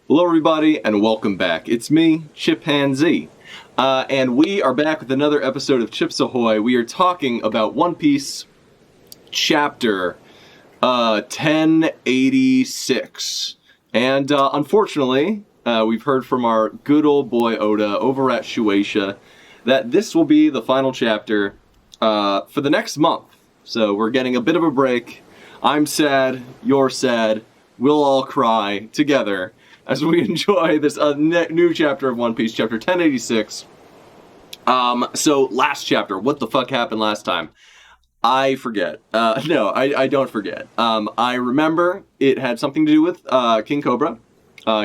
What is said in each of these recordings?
Hello everybody and welcome back. It's me, ChipZ. And we are back with another episode of Chips Ahoy. We are talking about One Piece chapter 1086. And unfortunately, we've heard from our good old boy Oda over at Shueisha that this will be the final chapter for the next month. So we're getting a bit of a break. I'm sad, you're sad, we'll all cry together as we enjoy this new chapter of One Piece, chapter 1086. So last chapter, what the fuck happened last time? I forget. No, I don't forget. I remember it had something to do with King Cobra.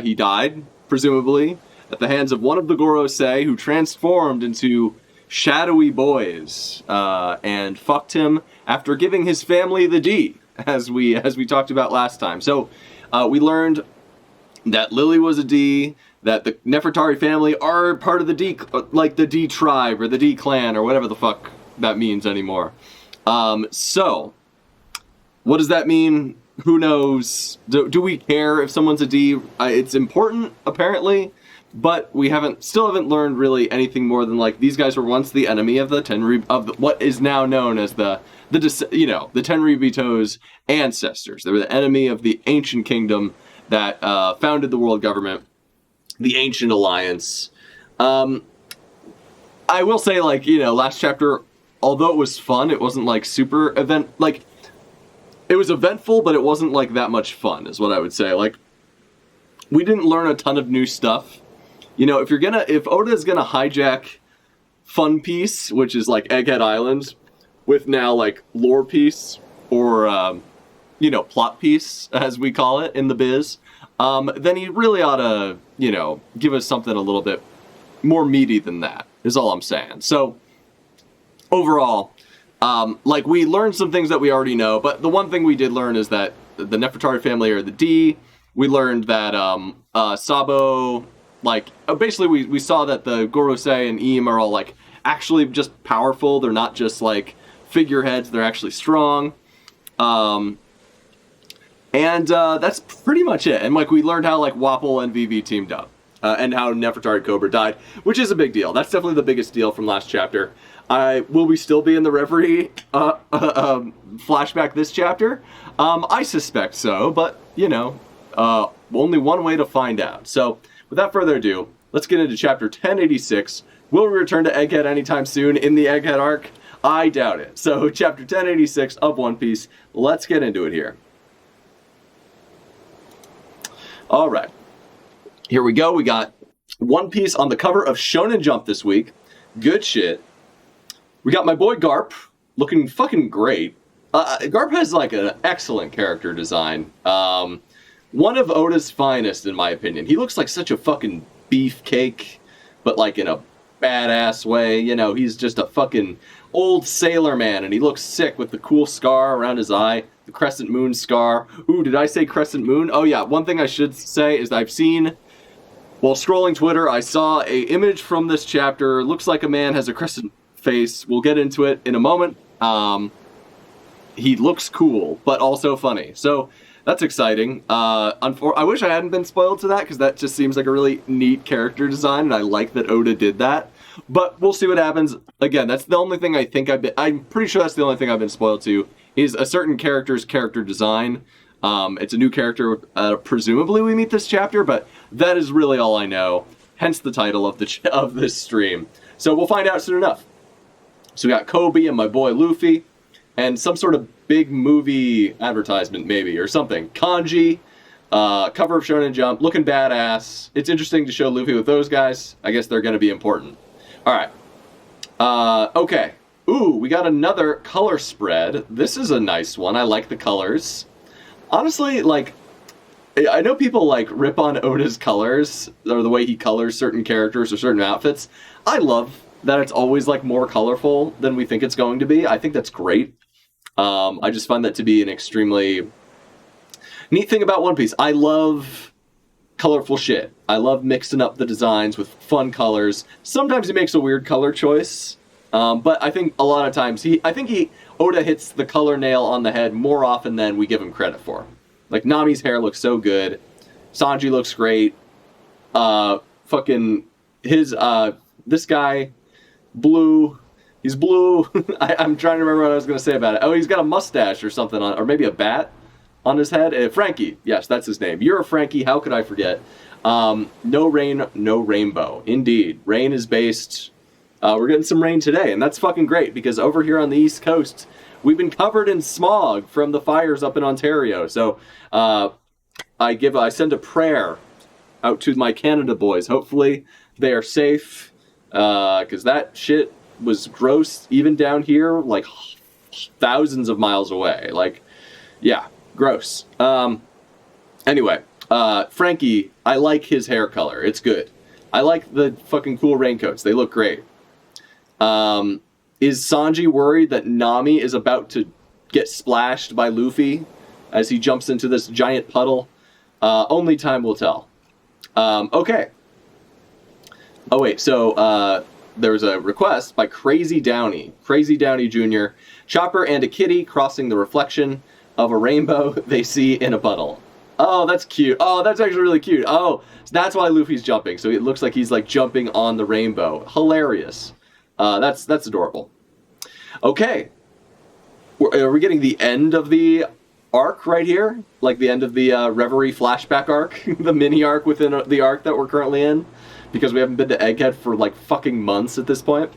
He died, presumably, at the hands of one of the Gorosei, who transformed into shadowy boys and fucked him after giving his family the D, as we talked about last time. So we learned that Lily was a D, that the Nefertari family are part of the D, like the D tribe or the D clan or whatever the fuck that means anymore. So, what does that mean? Who knows? Do we care if someone's a D? It's important, apparently, but we still haven't learned really anything more than like these guys were once the enemy of the what is now known as the Tenryubito's ancestors. They were the enemy of the ancient kingdom that founded the world government, the Ancient Alliance. I will say, like, last chapter, although it was fun, it wasn't like super it was eventful, but it wasn't like that much fun, is what I would say. Like, we didn't learn a ton of new stuff. If Oda's gonna hijack Fun Piece, which is like Egghead Island, with now like Lore Piece or plot piece, as we call it in the biz, then he really ought to, give us something a little bit more meaty than that, is all I'm saying. So, overall, we learned some things that we already know, but the one thing we did learn is that the Nefertari family are the D. We learned that Sabo, basically we saw that the Gorosei and Im are all, actually just powerful. They're not just, figureheads. They're actually strong. And that's pretty much it. And we learned how Wapol and VV teamed up, and how Nefertari Cobra died, which is a big deal. That's definitely the biggest deal from last chapter. Will we still be in the Reverie flashback this chapter? I suspect so, but only one way to find out. So without further ado, let's get into chapter 1086. Will we return to Egghead anytime soon in the Egghead arc? I doubt it. So chapter 1086 of One Piece. Let's get into it here. All right, here we go. We got One Piece on the cover of Shonen Jump this week. Good shit. We got my boy Garp, looking fucking great. Garp has an excellent character design. One of Oda's finest, in my opinion. He looks like such a fucking beefcake, but in a badass way. He's just a fucking old sailor man, and he looks sick with the cool scar around his eye. The crescent moon scar. Ooh, did I say crescent moon? Oh yeah, one thing I should say is I've seen, while scrolling Twitter, I saw a image from this chapter. Looks like a man has a crescent face. We'll get into it in a moment. He looks cool, but also funny. So that's exciting. I wish I hadn't been spoiled to that, because that just seems like a really neat character design, and I like that Oda did that. But we'll see what happens. Again, that's the only thing I'm pretty sure that's the only thing I've been spoiled to, is a certain character's character design. It's a new character, presumably we meet this chapter, but that is really all I know. Hence the title of this stream. So we'll find out soon enough. So we got Kobe and my boy Luffy, and some sort of big movie advertisement maybe, or something. Kanji, cover of Shonen Jump, looking badass. It's interesting to show Luffy with those guys. I guess they're going to be important. Alright. Okay. Ooh, we got another color spread. This is a nice one. I like the colors. Honestly, I know people rip on Oda's colors, or the way he colors certain characters or certain outfits. I love that it's always more colorful than we think it's going to be. I think that's great. I just find that to be an extremely neat thing about One Piece. I love colorful shit. I love mixing up the designs with fun colors. Sometimes he makes a weird color choice, but I think a lot of times Oda hits the color nail on the head more often than we give him credit for. Nami's hair looks so good. Sanji looks great. fucking his this guy, Blue. He's blue. I'm trying to remember what I was going to say about it. Oh, he's got a mustache or something on, or maybe a bat on his head. Frankie. Yes, that's his name. You're a Frankie. How could I forget? No rain, no rainbow. Indeed. Rain is based. We're getting some rain today, and that's fucking great because over here on the East Coast, we've been covered in smog from the fires up in Ontario. So I send a prayer out to my Canada boys. Hopefully they are safe because that shit was gross even down here, like thousands of miles away. Like, yeah, gross. Anyway, Frankie, I like his hair color. It's good. I like the fucking cool raincoats. They look great. Is Sanji worried that Nami is about to get splashed by Luffy as he jumps into this giant puddle? Only time will tell. Okay. Oh, wait. So, there was a request by Crazy Downey Jr. Chopper and a kitty crossing the reflection of a rainbow they see in a puddle. Oh, that's cute. Oh, that's actually really cute. Oh, so that's why Luffy's jumping. So it looks like he's like jumping on the rainbow. Hilarious. That's adorable. Okay. Are we getting the end of the arc right here? Like the end of the Reverie Flashback arc? The mini arc within the arc that we're currently in? Because we haven't been to Egghead for like fucking months at this point.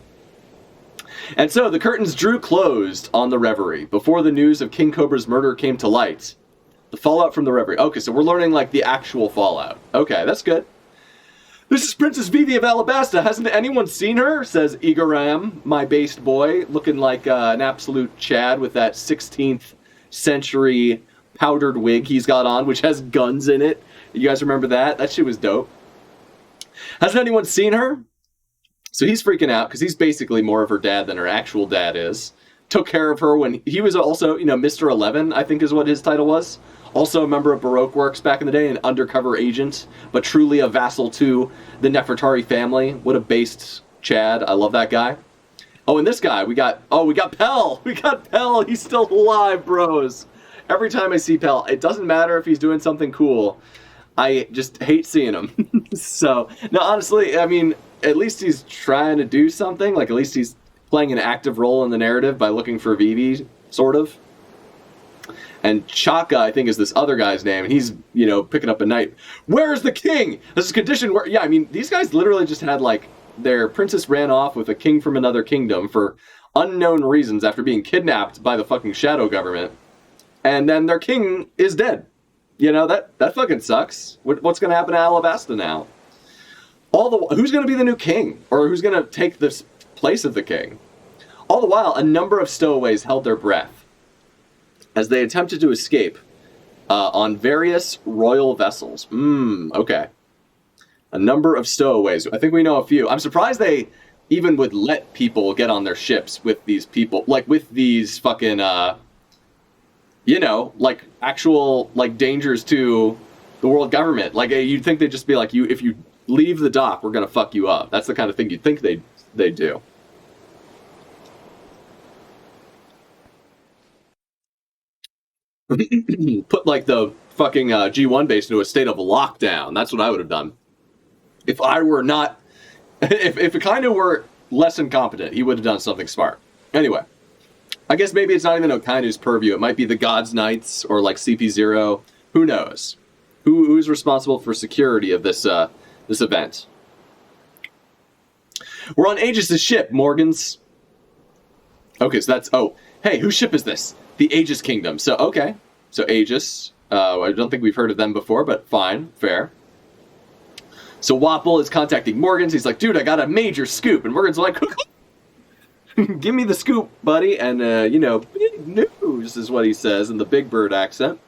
And so the curtains drew closed on the Reverie before the news of King Cobra's murder came to light. The fallout from the Reverie. Okay, so we're learning like the actual fallout. Okay, that's good. This is Princess Vivi of Alabasta. Hasn't anyone seen her? Says Igaram, my based boy, looking like an absolute Chad with that 16th century powdered wig he's got on, which has guns in it. You guys remember that? That shit was dope. Hasn't anyone seen her? So he's freaking out because he's basically more of her dad than her actual dad is. Took care of her when he was also, Mr. 11, I think is what his title was. Also a member of Baroque Works back in the day, an undercover agent, but truly a vassal to the Nefertari family. What a based Chad. I love that guy. Oh, and this guy, we got Pell. We got Pell. He's still alive, bros. Every time I see Pell, it doesn't matter if he's doing something cool. I just hate seeing him. So, no, honestly, I mean, at least he's trying to do something. Like, at least he's playing an active role in the narrative by looking for Vivi, sort of. And Chaka, I think, is this other guy's name, and he's, picking up a knife. Where's the king? This is a condition where, yeah, I mean, these guys literally just had, like, their princess ran off with a king from another kingdom for unknown reasons after being kidnapped by the fucking shadow government. And then their king is dead. That fucking sucks. What's going to happen to Alabasta now? Who's going to be the new king? Or who's going to take this place of the king? All the while, a number of stowaways held their breath as they attempted to escape on various royal vessels. Okay. A number of stowaways. I think we know a few. I'm surprised they even would let people get on their ships with these people. Like, with these fucking, like, actual, like, dangers to the world government. Like, you'd think they'd just be like, if you leave the dock, we're gonna fuck you up. That's the kind of thing you'd think they'd do. Put, like, the fucking G1 base into a state of lockdown. That's what I would have done. If I were not... If it kind of were less incompetent, he would have done something smart. Anyway. I guess maybe it's not even Okainu's purview. It might be the God's Knights or, like, CP0. Who knows? Who's responsible for security of this event? We're on Aegis' ship, Morgans. Okay, so that's... Oh, hey, whose ship is this? The Aegis Kingdom. So, okay. So, Aegis. I don't think we've heard of them before, but fine. Fair. So, Wapple is contacting Morgans. He's like, dude, I got a major scoop. And Morgans like, give me the scoop, buddy. And, big news is what he says in the Big Bird accent.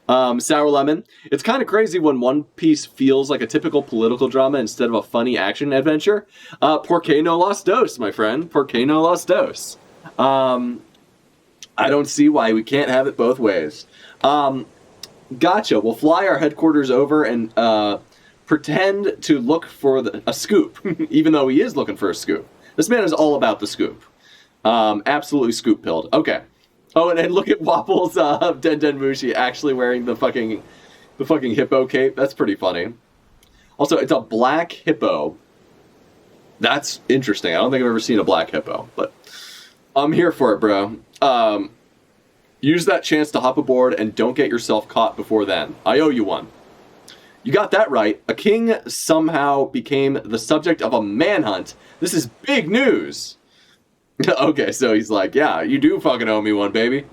Sour Lemon. It's kind of crazy when One Piece feels like a typical political drama instead of a funny action adventure. Por qué no los dos, my friend? Por qué no los dos? I don't see why we can't have it both ways. Gotcha. We'll fly our headquarters over and pretend to look for a scoop, even though he is looking for a scoop. This man is all about the scoop. Absolutely scoop-pilled. Okay. Oh, and look at Wapple's Den Den Mushi actually wearing the fucking hippo cape. That's pretty funny. Also, it's a black hippo. That's interesting. I don't think I've ever seen a black hippo, but I'm here for it, bro. Use that chance to hop aboard and don't get yourself caught before then. I owe you one. You got that right. A king somehow became the subject of a manhunt. This is big news. Okay, so he's like, yeah, you do fucking owe me one, baby.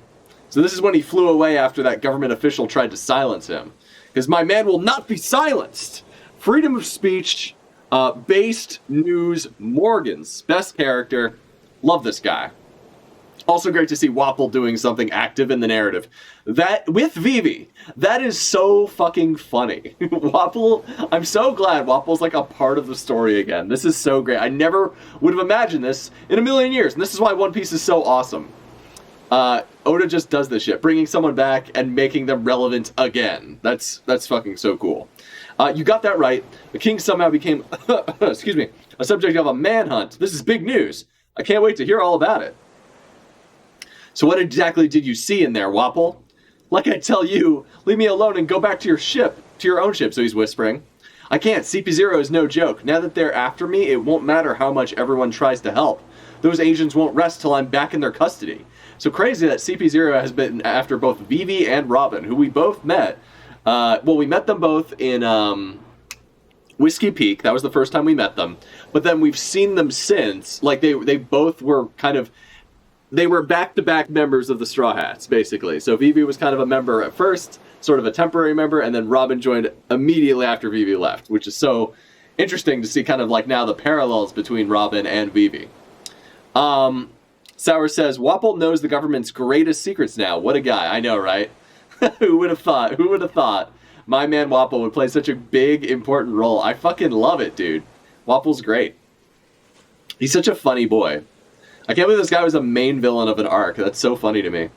So this is when he flew away after that government official tried to silence him. Because my man will not be silenced. Freedom of speech, based news, Morgan's best character. Love this guy. Also great to see Wapple doing something active in the narrative. That, with Vivi, that is so fucking funny. Wapple, I'm so glad Wapple's like a part of the story again. This is so great. I never would have imagined this in a million years. And this is why One Piece is so awesome. Oda just does this shit, bringing someone back and making them relevant again. That's fucking so cool. You got that right. The king somehow became, excuse me, a subject of a manhunt. This is big news. I can't wait to hear all about it. So what exactly did you see in there, Wapple? Like I tell you, leave me alone and go back to your ship, to your own ship, so he's whispering. I can't, CP0 is no joke. Now that they're after me, it won't matter how much everyone tries to help. Those agents won't rest till I'm back in their custody. So crazy that CP0 has been after both Vivi and Robin, who we both met. Well, we met them both in Whiskey Peak. That was the first time we met them. But then we've seen them since. Like, they both were kind of... They were back-to-back members of the Straw Hats, basically. So Vivi was kind of a member at first, sort of a temporary member, and then Robin joined immediately after Vivi left, which is so interesting to see kind of like now the parallels between Robin and Vivi. Sour says, Wapple knows the government's greatest secrets now. What a guy. I know, right? Who would have thought? Who would have thought my man Wapple would play such a big, important role? I fucking love it, dude. Wapple's great. He's such a funny boy. I can't believe this guy was a main villain of an arc. That's so funny to me.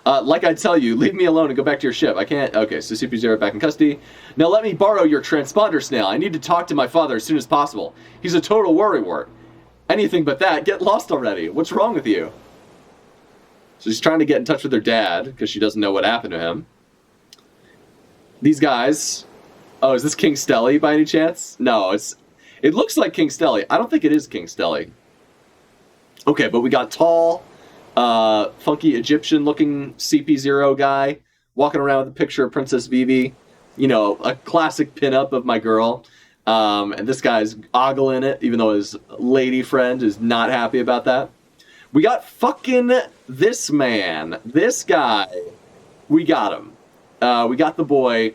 Like I tell you, leave me alone and go back to your ship. I can't... Okay, so CP0 back in custody. Now let me borrow your transponder snail. I need to talk to my father as soon as possible. He's a total worrywart. Anything but that. Get lost already. What's wrong with you? So she's trying to get in touch with her dad because she doesn't know what happened to him. These guys... Oh, is this King Stelly by any chance? No, it looks like King Stelly. I don't think it is King Stelly. Okay, but we got tall, funky Egyptian-looking CP0 guy walking around with a picture of Princess Vivi. You know, a classic pinup of my girl. And this guy's ogling it, even though his lady friend is not happy about that. We got fucking this man. This guy. We got him. We got the boy.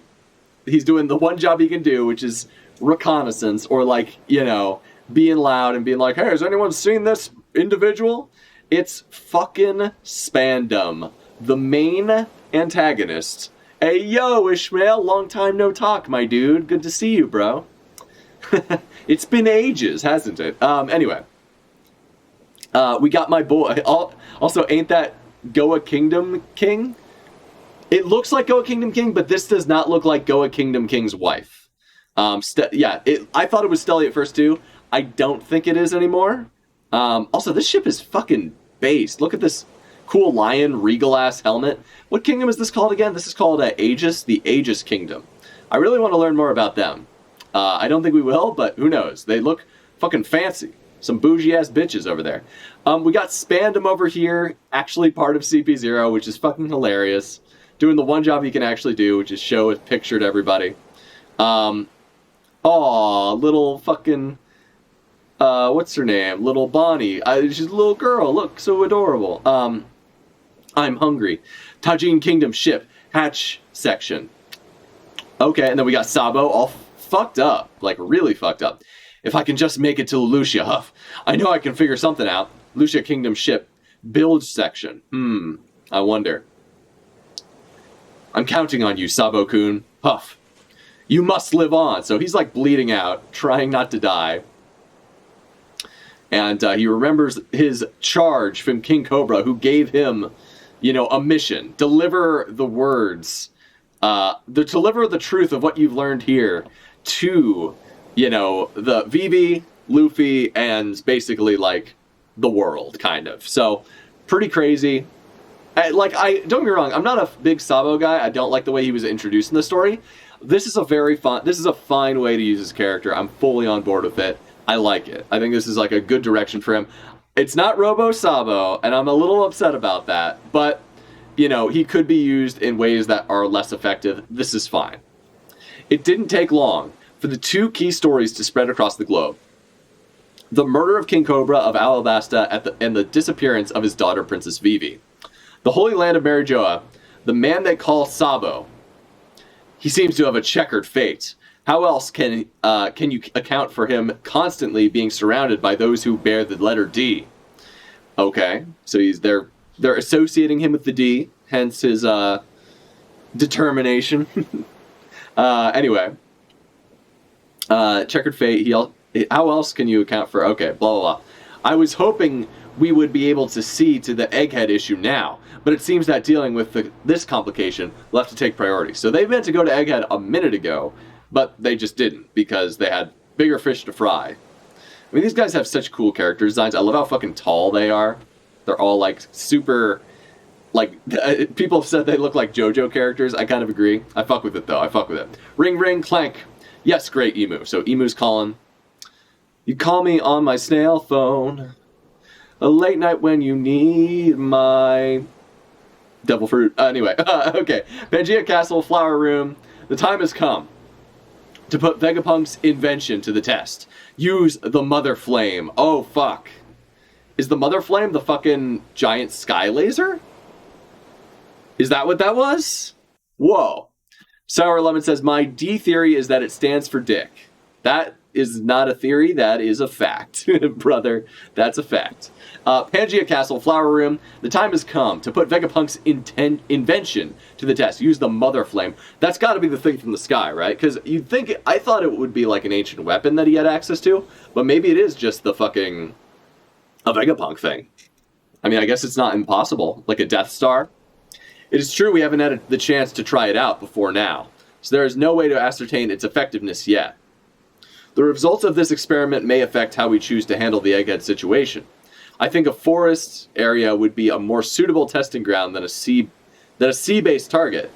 He's doing the one job he can do, which is reconnaissance, or like, you know, being loud and being like, hey, has anyone seen this individual? It's fucking Spandam, the main antagonist. Hey, yo, Ishmael, long time no talk, my dude. Good to see you, bro. It's been ages, hasn't it? Anyway. We got my boy. Also, ain't that Goa Kingdom King? It looks like Goa Kingdom King, but this does not look like Goa Kingdom King's wife. Yeah, I thought it was Stelly at first, too. I don't think it is anymore. Also, this ship is fucking based. Look at this cool lion, regal-ass helmet. What kingdom is this called again? This is called Aegis, the Aegis Kingdom. I really want to learn more about them. I don't think we will, but who knows? They look fucking fancy. Some bougie-ass bitches over there. We got Spandam over here, actually part of CP0, which is fucking hilarious. Doing the one job he can actually do, which is show a picture to everybody. Aw, little fucking... what's her name? Little Bonnie. She's a little girl. Look, so adorable. I'm hungry. Tajin Kingdom ship. Hatch section. Okay, and then we got Sabo all fucked up. Like, really fucked up. If I can just make it to Lucia, Huff. I know I can figure something out. Lucia Kingdom ship. Build section. I wonder. I'm counting on you, Sabo-kun. Huff. You must live on. So he's like bleeding out, trying not to die. And he remembers his charge from King Cobra, who gave him, you know, a mission. Deliver the words. Deliver the truth of what you've learned here to, you know, the Vivi, Luffy, and basically, like, the world, kind of. So, pretty crazy. Don't get me wrong, I'm not a big Sabo guy. I don't like the way he was introduced in the story. This is a fine way to use his character. I'm fully on board with it. I like it. I think this is like a good direction for him. It's not Robo Sabo, and I'm a little upset about that, but you know, he could be used in ways that are less effective. This is fine. It didn't take long for the two key stories to spread across the globe. The murder of King Cobra of Alabasta and the disappearance of his daughter, Princess Vivi. The Holy Land of Marijoa, the man they call Sabo. He seems to have a checkered fate. How else can you account for him constantly being surrounded by those who bear the letter D? Okay, so they're associating him with the D, hence his determination. Anyway, checkered fate. How else can you account for? Okay, blah blah blah. I was hoping we would be able to see to the egghead issue now, but it seems that dealing with this complication will have to take priority. So they meant to go to egghead a minute ago, but they just didn't because they had bigger fish to fry. I mean, these guys have such cool character designs. I love how fucking tall they are. They're all like super, like, people have said they look like JoJo characters. I kind of agree. I fuck with it though. I fuck with it. Ring ring clank. Yes, great Emu. So Emu's calling. You call me on my snail phone. A late night when you need my devil fruit. Anyway, okay. Pangea Castle, Flower Room. The time has come to put Vegapunk's invention to the test. Use the Mother Flame. Oh, fuck. Is the Mother Flame the fucking giant sky laser? Is that what that was? Whoa. Sour Lemon says, my D theory is that it stands for dick. That is not a theory, that is a fact. Brother, that's a fact. Pangea Castle, Flower Room. The time has come to put Vegapunk's invention to the test. Use the Mother Flame. That's got to be the thing from the sky, right? Because you'd think, I thought it would be like an ancient weapon that he had access to, but maybe it is just the fucking a Vegapunk thing. I mean, I guess it's not impossible. Like a Death Star. It is true we haven't had the chance to try it out before now, so there is no way to ascertain its effectiveness yet. The results of this experiment may affect how we choose to handle the egghead situation. I think a forest area would be a more suitable testing ground than a sea-based target.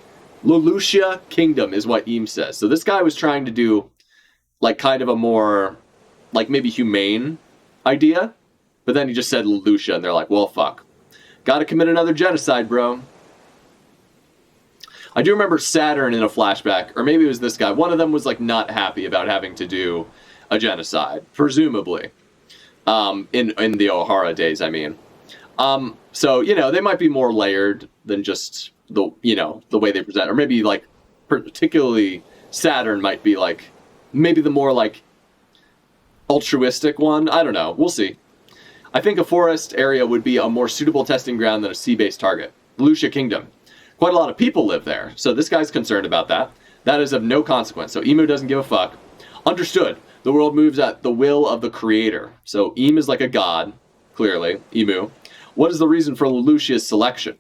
Lelouchia Kingdom is what Eames says. So this guy was trying to do like kind of a more like maybe humane idea, but then he just said Lelouchia and they're like, well, fuck. Gotta commit another genocide, bro. I do remember Saturn in a flashback, or maybe it was this guy. One of them was like not happy about having to do a genocide, presumably, in the O'Hara days. I mean, so you know they might be more layered than just the way they present, or maybe like particularly Saturn might be like maybe the more like altruistic one. I don't know. We'll see. I think a forest area would be a more suitable testing ground than a sea-based target. Lucia Kingdom. Quite a lot of people live there, so this guy's concerned about that. That is of no consequence, so Emu doesn't give a fuck. Understood. The world moves at the will of the creator. So Emu is like a god, clearly, Emu. What is the reason for Lelouchia's selection?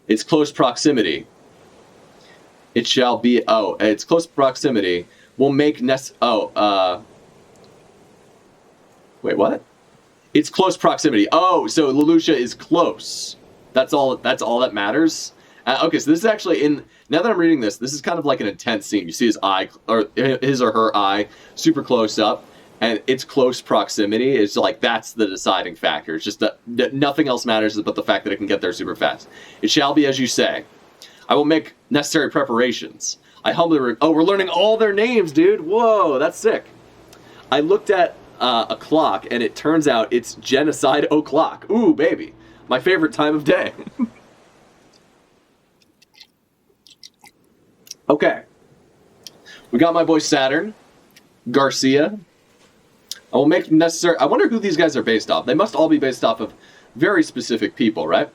Its close proximity. It shall be, its close proximity will make wait, what? It's close proximity. Oh, so Lelouchia is close. That's all that matters. Okay, so this is actually now that I'm reading this is kind of like an intense scene. You see his eye, or his or her eye, super close up, and it's close proximity. It's like, that's the deciding factor. It's just that nothing else matters but the fact that it can get there super fast. It shall be as you say. I will make necessary preparations. I humbly we're learning all their names, dude. Whoa, that's sick. I looked at a clock, and it turns out it's Genocide O'Clock. Ooh, baby. My favorite time of day. Okay. We got my boy Saturn. Garcia. I will make necessary... I wonder who these guys are based off. They must all be based off of very specific people, right?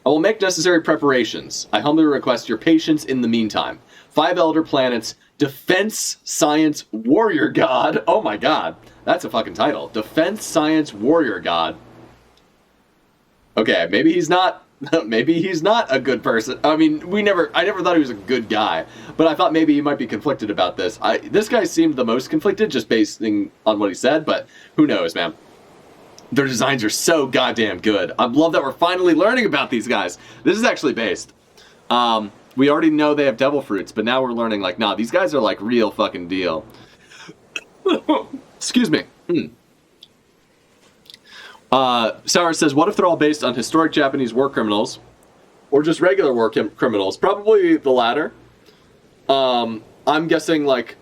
I will make necessary preparations. I humbly request your patience in the meantime. 5 Elder Planets. Defense Science Warrior God. Oh my god. That's a fucking title. Defense Science Warrior God. Okay, maybe he's not a good person. I mean, I never thought he was a good guy, but I thought maybe he might be conflicted about this. This guy seemed the most conflicted, just based on what he said, but who knows, man. Their designs are so goddamn good. I love that we're finally learning about these guys. This is actually based. We already know they have devil fruits, but now we're learning, like, nah, these guys are, like, real fucking deal. Excuse me. Sour says, what if they're all based on historic Japanese war criminals? Or just regular war criminals? Probably the latter. I'm guessing, like,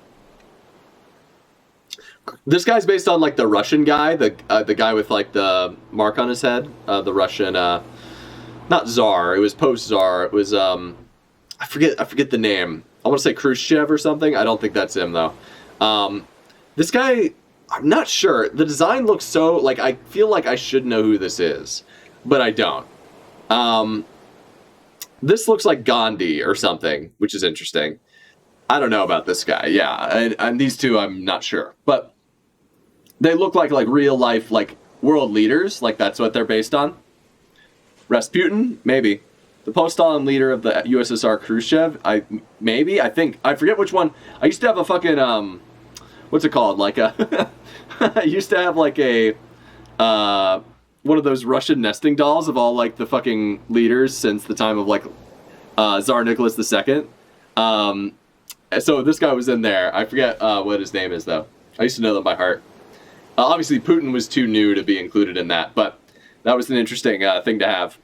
this guy's based on, like, the Russian guy, the guy with, like, the mark on his head. The Russian, not Tsar, it was post-Tsar. It was, I forget the name. I want to say Khrushchev or something. I don't think that's him, though. This guy, I'm not sure. The design looks so, like, I feel like I should know who this is, but I don't. This looks like Gandhi or something, which is interesting. I don't know about this guy, yeah. And these two, I'm not sure. But they look like real life, like, world leaders. Like, that's what they're based on. Rasputin? Maybe. The post-Stalin leader of the USSR, Khrushchev? I forget which one. I used to have a fucking, what's it called? Like a, I used to have like a, one of those Russian nesting dolls of all like the fucking leaders since the time of like, Tsar Nicholas II. So this guy was in there. I forget, what his name is though. I used to know them by heart. Obviously Putin was too new to be included in that, but that was an interesting, thing to have.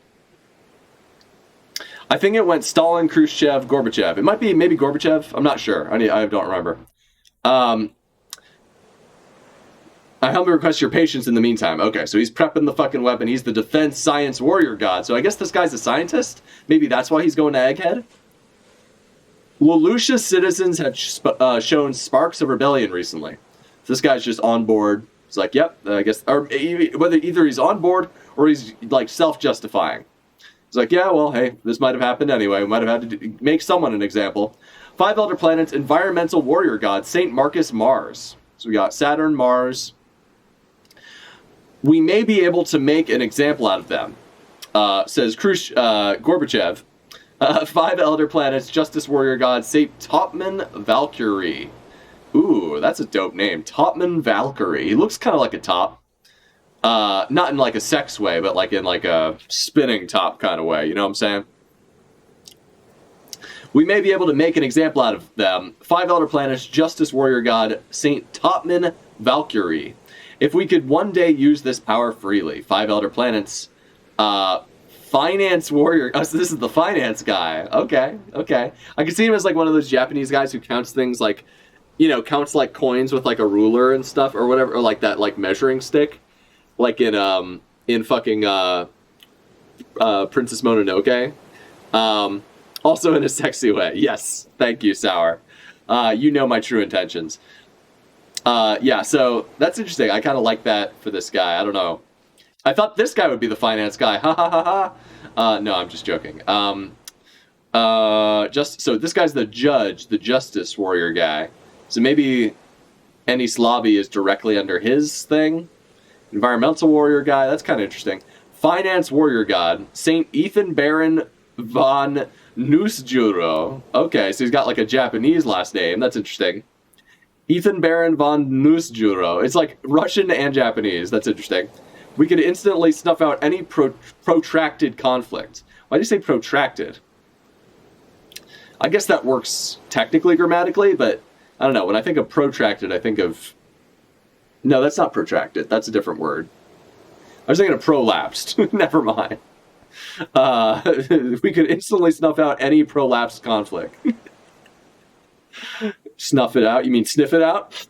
I think it went Stalin, Khrushchev, Gorbachev. It might be maybe Gorbachev. I'm not sure. I don't remember. I humbly request your patience in the meantime. Okay, so he's prepping the fucking weapon. He's the defense science warrior god. So I guess this guy's a scientist? Maybe that's why he's going to Egghead? Lelouch's citizens have shown sparks of rebellion recently. So this guy's just on board. He's like, yep, I guess. Or whether either he's on board or he's like self-justifying. It's like, yeah, well, hey, this might have happened anyway. We might have had to make someone an example. 5 Elder Planets, environmental warrior god, St. Marcus Mars. So we got Saturn, Mars. We may be able to make an example out of them, says Gorbachev. 5 Elder Planets, justice warrior god, St. Topman Valkyrie. Ooh, that's a dope name. Topman Valkyrie. He looks kind of like a top. Not in like a sex way, but like in like a spinning top kind of way, you know what I'm saying? We may be able to make an example out of them. 5 Elder Planets, Justice Warrior God, St. Topman Valkyrie. If we could one day use this power freely. 5 Elder Planets, Finance Warrior. Oh, so this is the finance guy. Okay. I can see him as like one of those Japanese guys who counts things like, you know, counts like coins with like a ruler and stuff or whatever, or like that like measuring stick. Like in fucking Princess Mononoke. Also in a sexy way. Yes, thank you, Sour. You know my true intentions. Yeah, so that's interesting. I kind of like that for this guy. I don't know. I thought this guy would be the finance guy. Ha ha ha ha. No, I'm just joking. So this guy's the judge, the justice warrior guy. So maybe Ennis Lobby is directly under his thing. Environmental warrior guy, that's kind of interesting. Finance warrior god, Saint Ethan Baron von Nussjuro. Okay, so he's got like a Japanese last name. That's interesting. Ethan Baron von Nussjuro. It's like Russian and Japanese. That's interesting. We could instantly snuff out any protracted conflict. Why do you say protracted? I guess that works technically grammatically, but I don't know. When I think of protracted, I think of... No, that's not protracted. That's a different word. I was thinking of prolapsed. Never mind. We could instantly snuff out any prolapsed conflict. Snuff it out? You mean sniff it out?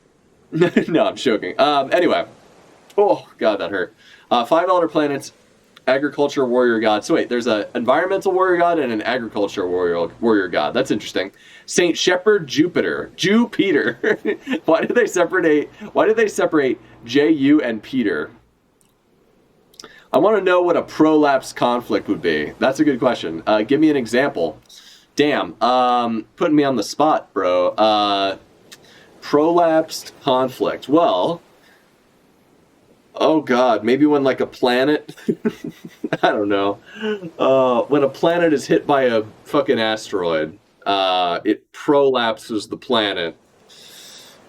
No, I'm joking. Anyway. Oh, God, that hurt. 5 Elder Planets, agriculture warrior god. So wait, there's an environmental warrior god and an agriculture warrior god. That's interesting. Saint Shepherd Jupiter. Jew-Peter. Why did they separate J-U and Peter? I want to know what a prolapse conflict would be. That's a good question. Give me an example. Damn. Putting me on the spot, bro. Prolapsed conflict. Well, oh god, maybe when like a planet, I don't know. When a planet is hit by a fucking asteroid, it prolapses the planet.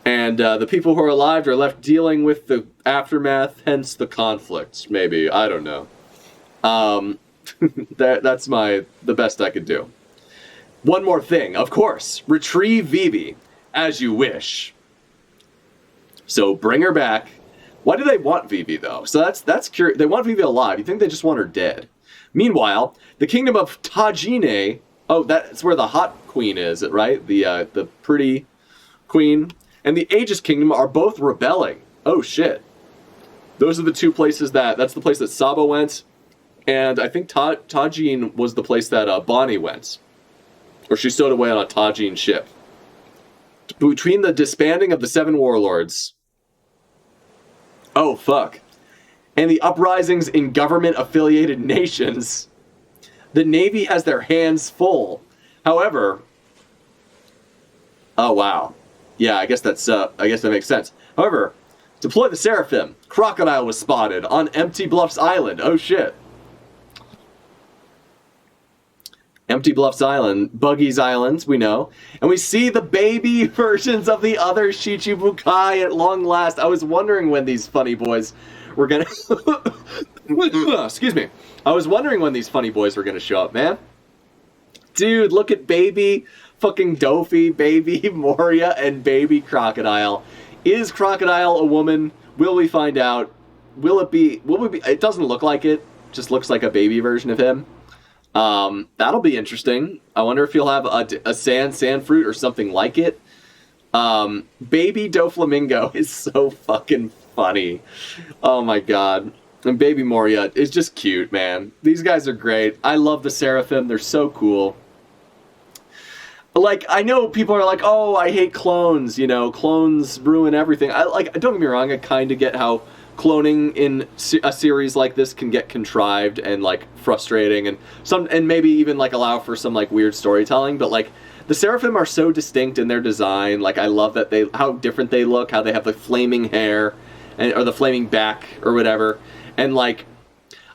And the people who are alive are left dealing with the aftermath, hence the conflicts, maybe. I don't know. That's the best I could do. One more thing, of course. Retrieve Vivi, as you wish. So bring her back. Why do they want Vivi, though? So that's curious. They want Vivi alive. You think they just want her dead? Meanwhile, the kingdom of Tajine... Oh, that's where the hot queen is, right? The pretty queen. And the Aegis kingdom are both rebelling. Oh, shit. Those are the two places that's the place that Sabo went. And I think Tajine was the place that Bonnie went. Or she stowed away on a Tajine ship. Between the disbanding of the 7 warlords... Oh, fuck. And the uprisings in government-affiliated nations... The Navy has their hands full. However... Oh, wow. Yeah, I guess that makes sense. However, deploy the Seraphim. Crocodile was spotted on Empty Bluffs Island. Oh, shit. Empty Bluffs Island, Buggy's Island, we know. And we see the baby versions of the other Shichibukai at long last. I was wondering when these funny boys were gonna... Excuse me. I was wondering when these funny boys were gonna show up, man. Dude, look at baby fucking Dofi, baby Moria, and baby Crocodile. Is Crocodile a woman? Will we find out? Will it be... It doesn't look like it. Just looks like a baby version of him. That'll be interesting. I wonder if he'll have a sand fruit or something like it. Baby Doflamingo is so fucking funny. Oh my god. And Baby Moria is just cute, man. These guys are great. I love the Seraphim. They're so cool. Like, I know people are like, oh, I hate clones. You know, clones ruin everything. Don't get me wrong. I kind of get how cloning in a series like this can get contrived and like frustrating and maybe even like allow for some like weird storytelling, but like the Seraphim are so distinct in their design. Like I love that how different they look, how they have the flaming hair or the flaming back or whatever, and like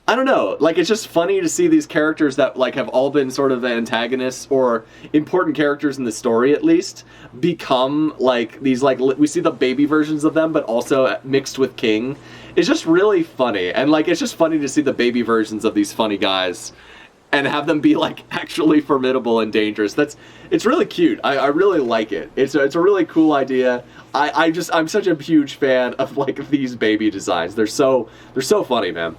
I don't know, like it's just funny to see these characters that like have all been sort of the antagonists or important characters in the story at least become like these, like we see the baby versions of them but also mixed with King. It's just really funny, and like it's just funny to see the baby versions of these funny guys and have them be like actually formidable and dangerous. It's really cute. I really like it. It's a really cool idea. I'm such a huge fan of like these baby designs. They're so funny, man.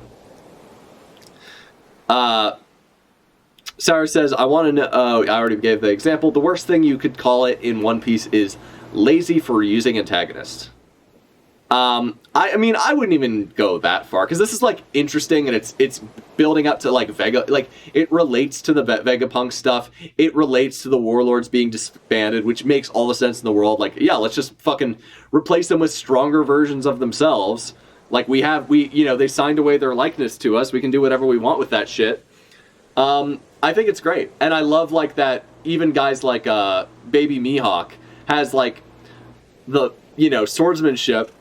Sarah says, I want to know, I already gave the example. The worst thing you could call it in One Piece is lazy for using antagonist. I mean, I wouldn't even go that far, because this is, like, interesting, and it's building up to, like, Vega, like, it relates to the Vegapunk stuff, it relates to the Warlords being disbanded, which makes all the sense in the world. Like, yeah, let's just fucking replace them with stronger versions of themselves. Like, they signed away their likeness to us, we can do whatever we want with that shit. I think it's great, and I love, like, that even guys like, Baby Mihawk has, like, the, swordsmanship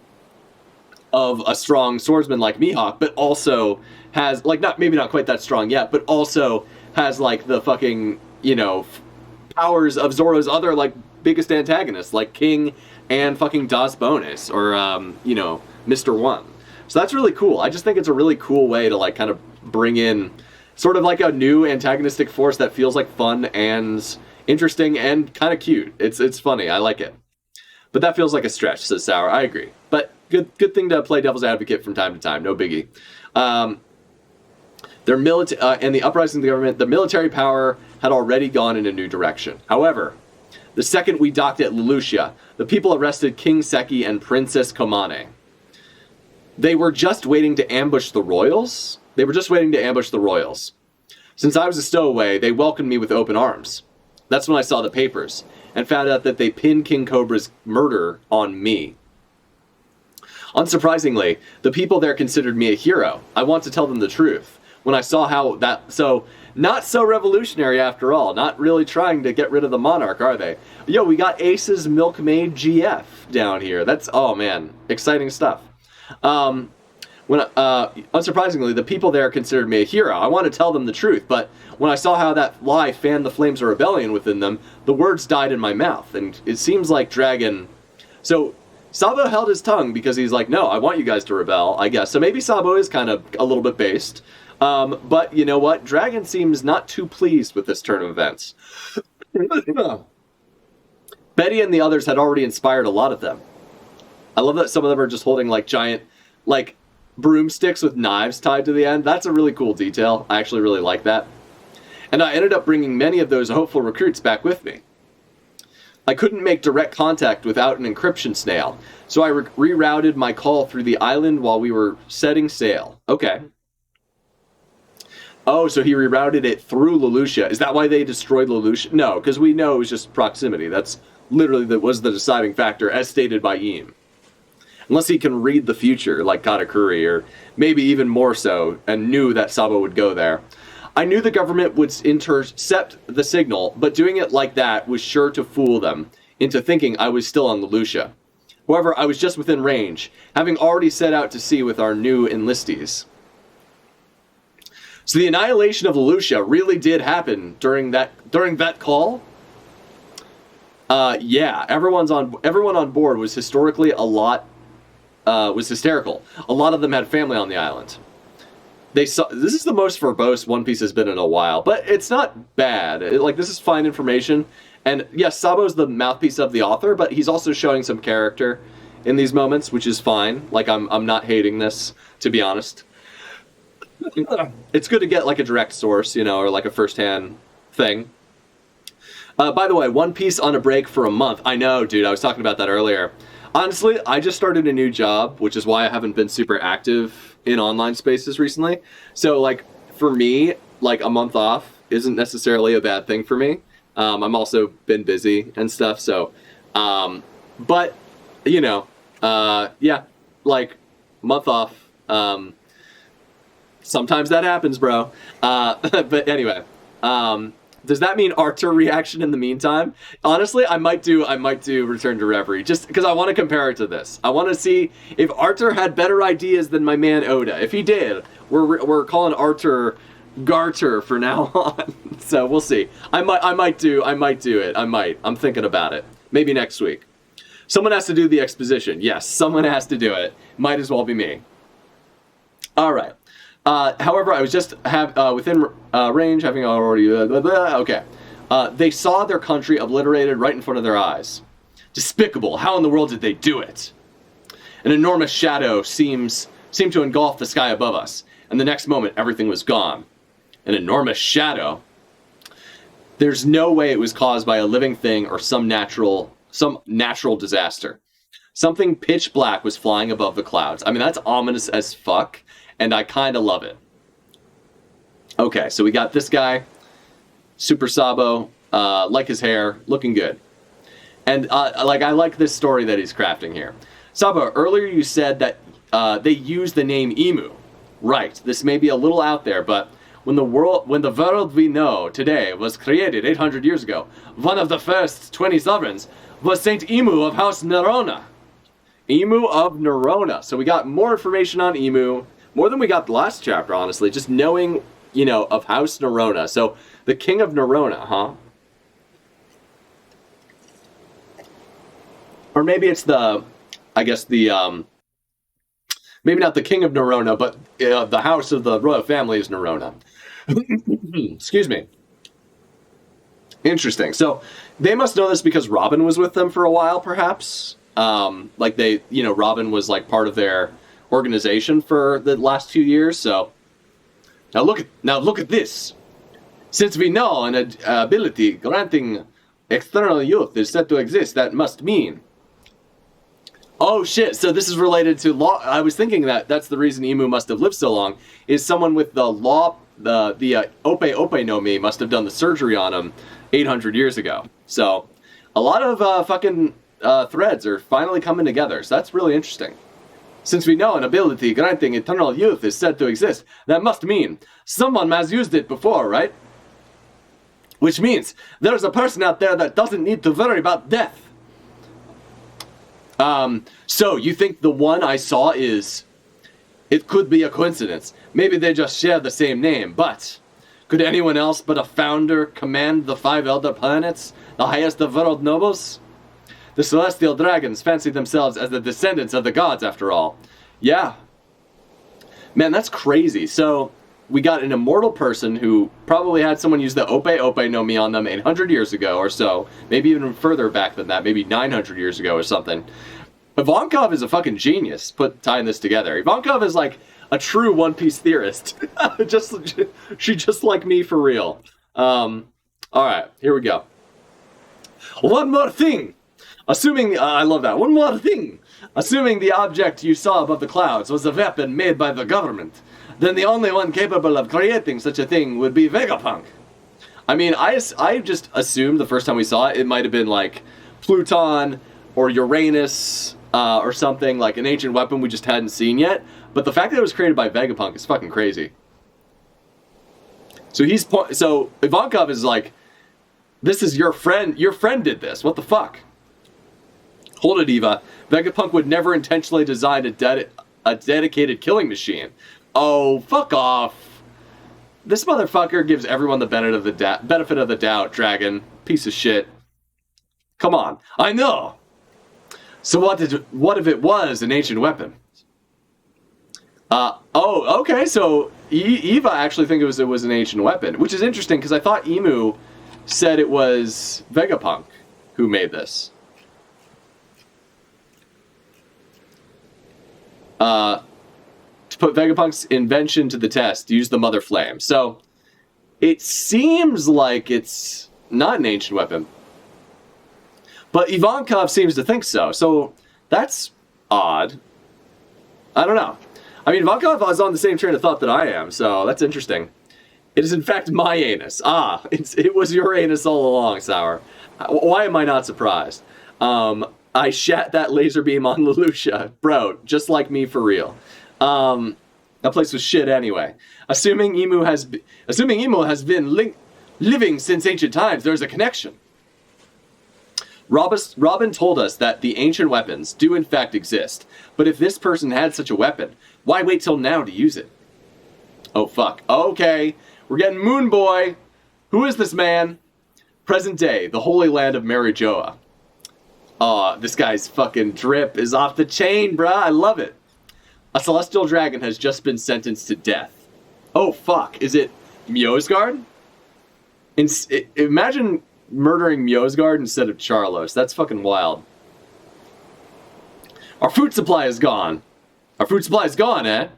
of a strong swordsman like Mihawk, but also has, like, maybe not quite that strong yet, but also has, like, the fucking, powers of Zoro's other, like, biggest antagonists, like King and fucking Das Bonus, or, Mr. One. So that's really cool. I just think it's a really cool way to, like, kind of bring in sort of like a new antagonistic force that feels like fun and interesting and kind of cute. It's funny. I like it. But that feels like a stretch, says Sour. I agree. But good thing to play devil's advocate from time to time. No biggie. Their and the uprising of the government, the military power had already gone in a new direction. However, the second we docked at Lelouchia, the people arrested King Seki and Princess Komane. They were just waiting to ambush the royals? Since I was a stowaway, they welcomed me with open arms. That's when I saw the papers and found out that they pinned King Cobra's murder on me. Unsurprisingly, the people there considered me a hero. I want to tell them the truth. When I saw how not so revolutionary after all, not really trying to get rid of the monarch, are they? Yo, we got Ace's Milkmaid GF down here. That's, oh man, exciting stuff. Unsurprisingly, the people there considered me a hero. I want to tell them the truth, but when I saw how that lie fanned the flames of rebellion within them, the words died in my mouth, and it seems like Dragon... So, Sabo held his tongue because he's like, no, I want you guys to rebel, I guess. So maybe Sabo is kind of a little bit based. But you know what? Dragon seems not too pleased with this turn of events. Betty and the others had already inspired a lot of them. I love that some of them are just holding like giant, like broomsticks with knives tied to the end. That's a really cool detail. I actually really like that. And I ended up bringing many of those hopeful recruits back with me. I couldn't make direct contact without an encryption snail, so I rerouted my call through the island while we were setting sail. Okay. Oh, so he rerouted it through Lelouch. Is that why they destroyed Lelouch? No, because we know it was just proximity. That's literally was the deciding factor, as stated by Eam. Unless he can read the future, like Katakuri, or maybe even more so, and knew that Sabo would go there. I knew the government would intercept the signal, but doing it like that was sure to fool them into thinking I was still on Lelouch. However, I was just within range, having already set out to sea with our new enlistees. So the annihilation of Lelouch really did happen during that call. Yeah, everyone on board was historically was hysterical. A lot of them had family on the island. This is the most verbose One Piece has been in a while, but it's not bad. This is fine information. And yes, Sabo's the mouthpiece of the author, but he's also showing some character in these moments, which is fine. Like, I'm not hating this, to be honest. It's good to get like a direct source, or like a first-hand thing. By the way, One Piece on a break for a month. I know, dude, I was talking about that earlier. Honestly, I just started a new job, which is why I haven't been super active in online spaces recently. So, like, for me, like, a month off isn't necessarily a bad thing for me. I'm also been busy and stuff, so, but, yeah, like, month off, sometimes that happens, bro. But anyway, does that mean Arthur reaction in the meantime? Honestly, I might do Return to Reverie, just because I want to compare it to this. I want to see if Arthur had better ideas than my man Oda. If he did, we're calling Arthur Garter for now on. So we'll see. I might do it. I'm thinking about it. Maybe next week. Someone has to do the exposition. Yes, someone has to do it. Might as well be me. All right. However, I was just within range, having already... okay. They saw their country obliterated right in front of their eyes. Despicable. How in the world did they do it? An enormous shadow seemed to engulf the sky above us, and the next moment, everything was gone. An enormous shadow? There's no way it was caused by a living thing or some natural disaster. Something pitch black was flying above the clouds. I mean, that's ominous as fuck. And I kind of love it. Okay, so we got this guy, Super Sabo, like his hair, looking good. And I like this story that he's crafting here. Sabo, earlier you said that they use the name Emu. Right, this may be a little out there, but when the world we know today was created 800 years ago, one of the first 20 sovereigns was Saint Emu of House Nerona. Emu of Nerona. So we got more information on Emu. More than we got the last chapter, honestly. Just knowing, of House Nerona. So, the King of Nerona, huh? Or maybe it's maybe not the King of Nerona, but the House of the Royal Family is Nerona. Excuse me. Interesting. So, they must know this because Robin was with them for a while, perhaps. Robin was like part of their organization for the last few years. So now look at this. Since we know an ability granting external youth is said to exist, that must mean. Oh shit! So this is related to law. I was thinking that's the reason Emu must have lived so long. Is someone with the law, the Ope no Mi must have done the surgery on him 800 years ago. So a lot of fucking threads are finally coming together. So that's really interesting. Since we know an ability granting eternal youth is said to exist, that must mean someone has used it before, right? Which means there's a person out there that doesn't need to worry about death. So you think the one I saw it could be a coincidence. Maybe they just share the same name, but could anyone else but a founder command the 5 elder planets, the highest of world nobles? The celestial dragons fancy themselves as the descendants of the gods, after all. Yeah. Man, that's crazy. So, we got an immortal person who probably had someone use the Ope Ope no Mi on them 800 years ago or so, maybe even further back than that, maybe 900 years ago or something. Ivankov is a fucking genius tying this together. Ivankov is like a true One Piece theorist. She just like me for real. All right, here we go. One more thing. Assuming, I love that. One more thing. Assuming the object you saw above the clouds was a weapon made by the government, then the only one capable of creating such a thing would be Vegapunk. I mean, I just assumed the first time we saw it, it might have been like Pluton or Uranus or something, like an ancient weapon we just hadn't seen yet. But the fact that it was created by Vegapunk is fucking crazy. So Ivankov is like, this is your friend. Your friend did this. What the fuck? Hold it, Eva. Vegapunk would never intentionally design a dedicated killing machine. Oh, fuck off. This motherfucker gives everyone the benefit of the doubt, Dragon. Piece of shit. Come on. I know. So what if it was an ancient weapon? Oh, okay. So Eva actually think it was an ancient weapon, which is interesting because I thought Emu said it was Vegapunk who made this. To put Vegapunk's invention to the test, use the Mother Flame. So it seems like it's not an ancient weapon. But Ivankov seems to think so. So that's odd. I don't know. I mean, Ivankov is on the same train of thought that I am, so that's interesting. It is in fact my anus. It was your anus all along, Sour. Why am I not surprised? I shat that laser beam on Leloucha. Bro, just like me for real. That place was shit anyway. Assuming Emu has been living since ancient times, there's a connection. Robin told us that the ancient weapons do in fact exist, but if this person had such a weapon, why wait till now to use it? Oh fuck. Okay, we're getting Moon Boy. Who is this man? Present day, the Holy Land of Marijoa. This guy's fucking drip is off the chain, bruh. I love it. A celestial dragon has just been sentenced to death. Oh, fuck. Is it Mjosgard? Imagine murdering Mjosgard instead of Charlos. That's fucking wild. Our food supply is gone. Our food supply is gone, eh?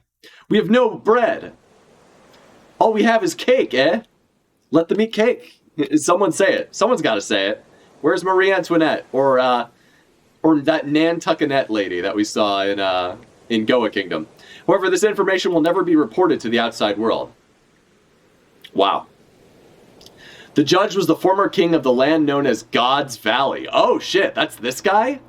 We have no bread. All we have is cake, eh? Let them eat cake. Someone say it. Someone's got to say it. Where's Marie Antoinette? Or that Nantucketet lady that we saw in Goa Kingdom. However, this information will never be reported to the outside world. Wow. The judge was the former king of the land known as God's Valley. Oh shit, that's this guy?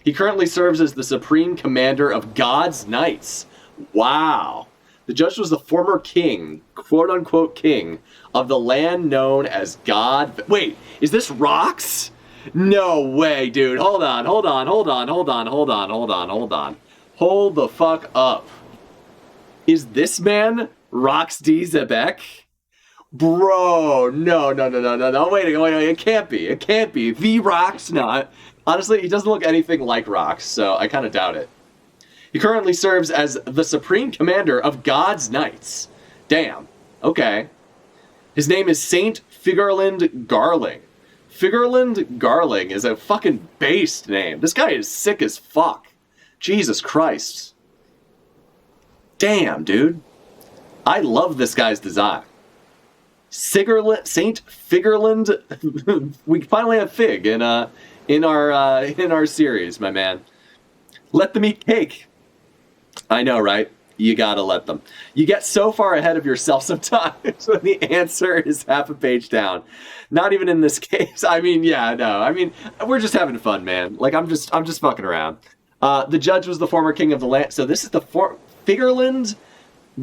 He currently serves as the supreme commander of God's Knights. Wow. The judge was the former king, quote-unquote king, of the land known as God... Wait, is this Rocks? No way, dude. Hold on. Hold the fuck up. Is this man Rocks D. Zebek? Bro, no. Wait, it can't be. The Rocks? No, honestly, he doesn't look anything like Rocks, so I kind of doubt it. He currently serves as the supreme commander of God's Knights. Damn. Okay. His name is Saint Figurland Garling. Figurland Garling is a fucking based name. This guy is sick as fuck. Jesus Christ. Damn, dude. I love this guy's design. Saint Figurland. We finally have Fig in our series, my man. Let them eat cake. I know, right? You gotta let them. You get so far ahead of yourself sometimes when the answer is half a page down. Not even in this case. I mean, yeah, no. I mean, we're just having fun, man. Like, I'm just fucking around. The judge was the former king of the land. So this is the Figurland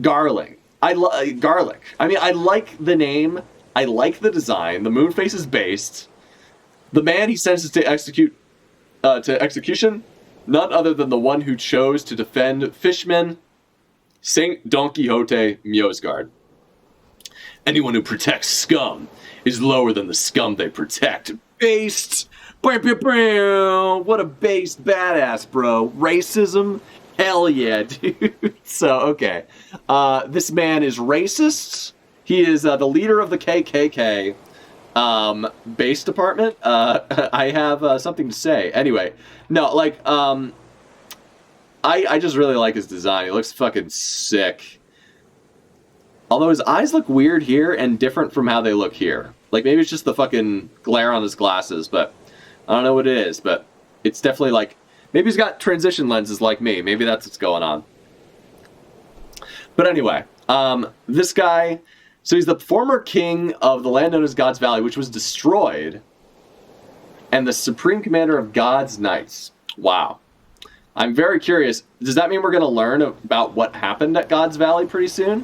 Garling. Garlic. I mean, I like the name. I like the design. The moon face is based. The man he sentences to execution, none other than the one who chose to defend fishmen, Saint Don Quixote Mjosgard. Anyone who protects scum is lower than the scum they protect. Based. What a based badass, bro. Racism Hell yeah, dude. So, okay. This man is racist. He is the leader of the KKK base department. I have something to say. Anyway, no, like, I just really like his design. He looks fucking sick. Although his eyes look weird here and different from how they look here. Like, maybe it's just the fucking glare on his glasses, but I don't know what it is, but it's definitely like, maybe he's got transition lenses like me. Maybe that's what's going on. But anyway, this guy, so he's the former king of the land known as God's Valley, which was destroyed, and the supreme commander of God's Knights. Wow. I'm very curious. Does that mean we're going to learn about what happened at God's Valley pretty soon?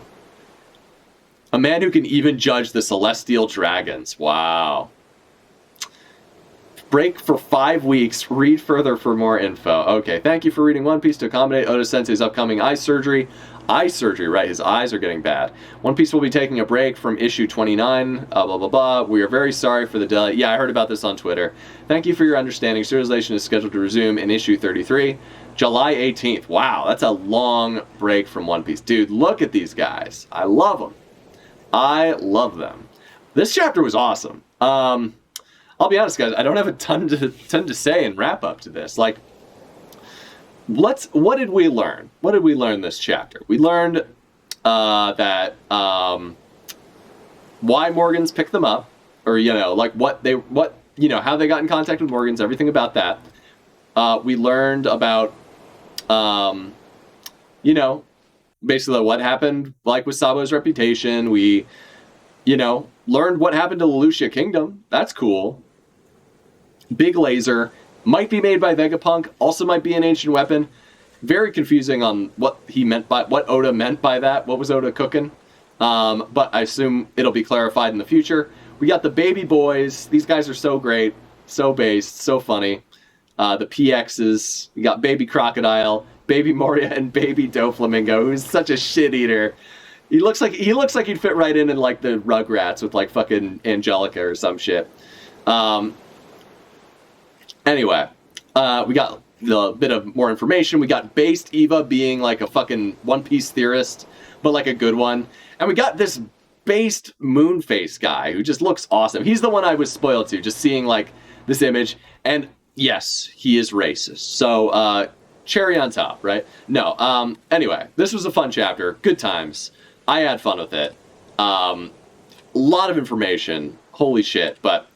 A man who can even judge the celestial dragons. Wow. Break for 5 weeks. Read further for more info. Okay, thank you for reading One Piece to accommodate Oda-sensei's upcoming eye surgery. Eye surgery, right? His eyes are getting bad. One Piece will be taking a break from issue 29. Blah, blah, blah. We are very sorry for the delay. Yeah, I heard about this on Twitter. Thank you for your understanding. Serialization is scheduled to resume in issue 33, July 18th. Wow, that's a long break from One Piece. Dude, look at these guys. I love them. I love them. This chapter was awesome. I'll be honest, guys. I don't have a ton to say and wrap up to this. Like, what did we learn? What did we learn this chapter? We learned that why Morgans picked them up, or like how they got in contact with Morgans, everything about that. We learned about basically what happened, like with Sabo's reputation. We, learned what happened to the Lucia Kingdom. That's cool. Big laser. Might be made by Vegapunk. Also might be an ancient weapon. Very confusing on what Oda meant by that. What was Oda cooking? But I assume it'll be clarified in the future. We got the baby boys. These guys are so great. So based. So funny. The PXs. We got Baby Crocodile, Baby Moria, and Baby Doflamingo, who's such a shit eater. He looks like he'd fit right in like the Rugrats with like fucking Angelica or some shit. Anyway, we got a bit of more information. We got Based Eva being like a fucking One Piece theorist, but like a good one. And we got this Based Moonface guy who just looks awesome. He's the one I was spoiled to, just seeing like this image. And yes, he is racist. So, cherry on top, right? No, anyway, this was a fun chapter. Good times. I had fun with it. A lot of information. Holy shit. But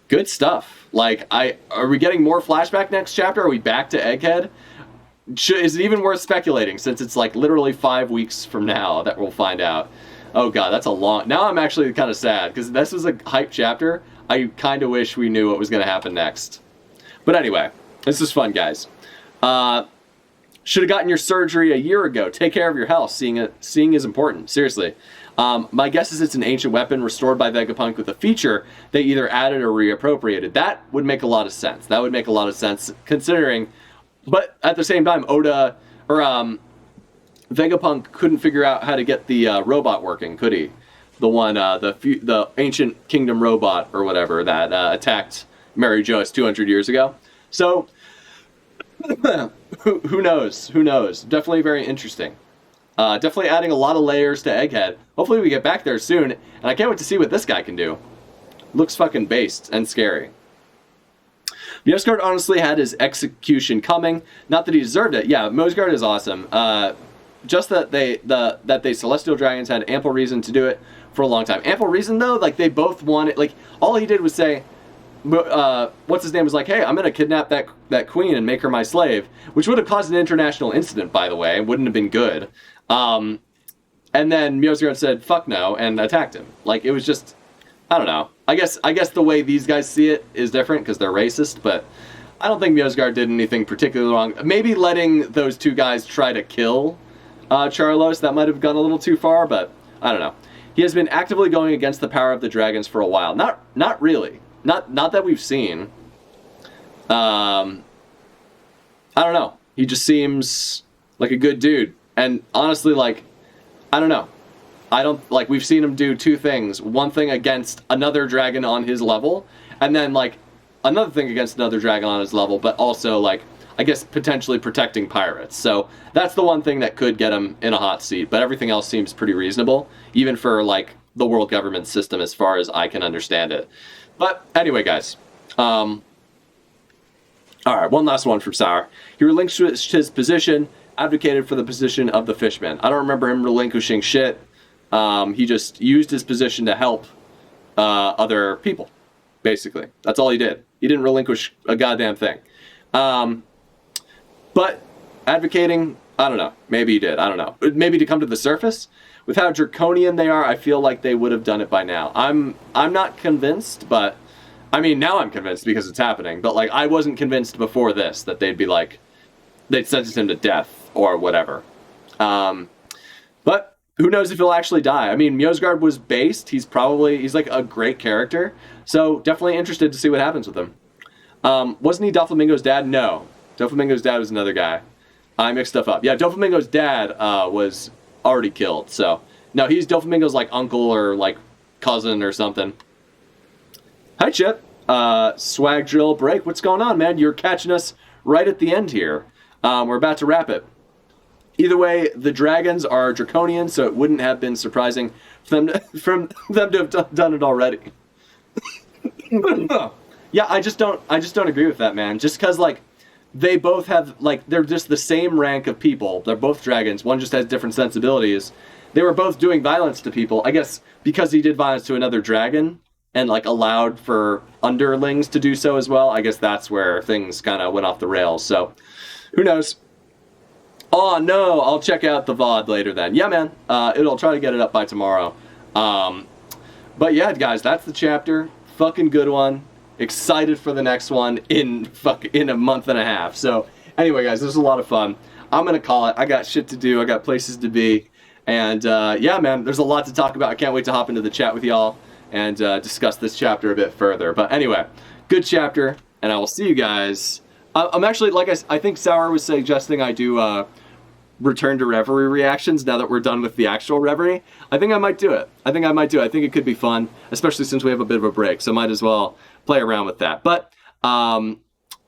good stuff. Like, are we getting more flashback next chapter? Are we back to Egghead? Is it even worth speculating, since it's like literally 5 weeks from now that we'll find out? Oh god, that's a long... Now I'm actually kind of sad, because this was a hype chapter. I kind of wish we knew what was going to happen next. But anyway, this is fun, guys. Should have gotten your surgery a year ago. Take care of your health. Seeing is important. Seriously. My guess is it's an ancient weapon restored by Vegapunk with a feature they either added or reappropriated. That would make a lot of sense. That would make a lot of sense considering... But at the same time, Oda... Or, Vegapunk couldn't figure out how to get the robot working, could he? The one, the ancient kingdom robot or whatever that attacked Mary Joyce 200 years ago. So... who knows? Who knows? Definitely very interesting. Definitely adding a lot of layers to Egghead. Hopefully we get back there soon, and I can't wait to see what this guy can do. Looks fucking based and scary. Mosgard honestly had his execution coming. Not that he deserved it. Yeah, Mosgard is awesome. Just that they Celestial Dragons had ample reason to do it for a long time. Ample reason though, like they both wanted. Like all he did was say, what's his name was like, hey, I'm gonna kidnap that queen and make her my slave, which would have caused an international incident, by the way. It wouldn't have been good. And then Mjosgard said fuck no and attacked him. Like it was just, I don't know. I guess the way these guys see it is different because they're racist, but I don't think Mjosgard did anything particularly wrong. Maybe letting those two guys try to kill Charlos, that might have gone a little too far, but I don't know. He has been actively going against the power of the dragons for a while. Not really. Not that we've seen. I don't know. He just seems like a good dude. And honestly, like, I don't know. We've seen him do two things. One thing against another dragon on his level, and then, like, another thing against another dragon on his level, but also, like, I guess, potentially protecting pirates. So that's the one thing that could get him in a hot seat, but everything else seems pretty reasonable, even for, like, the world government system as far as I can understand it. But anyway, guys, all right, one last one from Sour. He relinquished his position, advocated for the position of the fishman. I don't remember him relinquishing shit. He just used his position to help other people, basically. That's all he did. He didn't relinquish a goddamn thing. But advocating, I don't know. Maybe he did. I don't know. Maybe to come to the surface. With how draconian they are, I feel like they would have done it by now. I'm not convinced, but I mean, now I'm convinced because it's happening. But like, I wasn't convinced before this that they'd be like, they'd sentence him to death or whatever. But who knows if he'll actually die? I mean, Mjosgard was based. He's like a great character. So definitely interested to see what happens with him. Wasn't he Doflamingo's dad? No. Doflamingo's dad was another guy. I mixed stuff up. Yeah, Doflamingo's dad was already killed. So, no, he's Doflamingo's like uncle or like cousin or something. Hi, Chip. Swag drill break. What's going on, man? You're catching us right at the end here. We're about to wrap it. Either way, the dragons are draconian, so it wouldn't have been surprising for them to have done it already. Yeah, I just don't agree with that, man. Just because, like, they both have, like, they're just the same rank of people. They're both dragons. One just has different sensibilities. They were both doing violence to people. I guess because he did violence to another dragon and, like, allowed for underlings to do so as well, I guess that's where things kind of went off the rails. So, who knows? Oh, no, I'll check out the VOD later then. Yeah, man. I'll try to get it up by tomorrow. But yeah, guys, that's the chapter. Fucking good one. Excited for the next one in a month and a half. So anyway, guys, this was a lot of fun. I'm gonna call it. I got shit to do. I got places to be. And yeah, man, there's a lot to talk about. I can't wait to hop into the chat with y'all and discuss this chapter a bit further. But anyway, good chapter, and I will see you guys. I'm actually, like I think Sour was suggesting I do return to Reverie reactions now that we're done with the actual Reverie. I think I might do it. I think it could be fun, especially since we have a bit of a break. So might as well play around with that. But I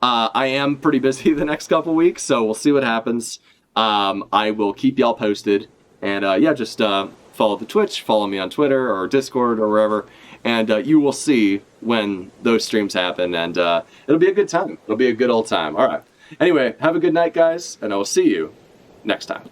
am pretty busy the next couple weeks, so we'll see what happens. I will keep y'all posted. And yeah, just follow the Twitch, follow me on Twitter or Discord or wherever, and you will see when those streams happen, and it'll be a good time. It'll be a good old time. All right. Anyway, have a good night, guys, and I will see you next time.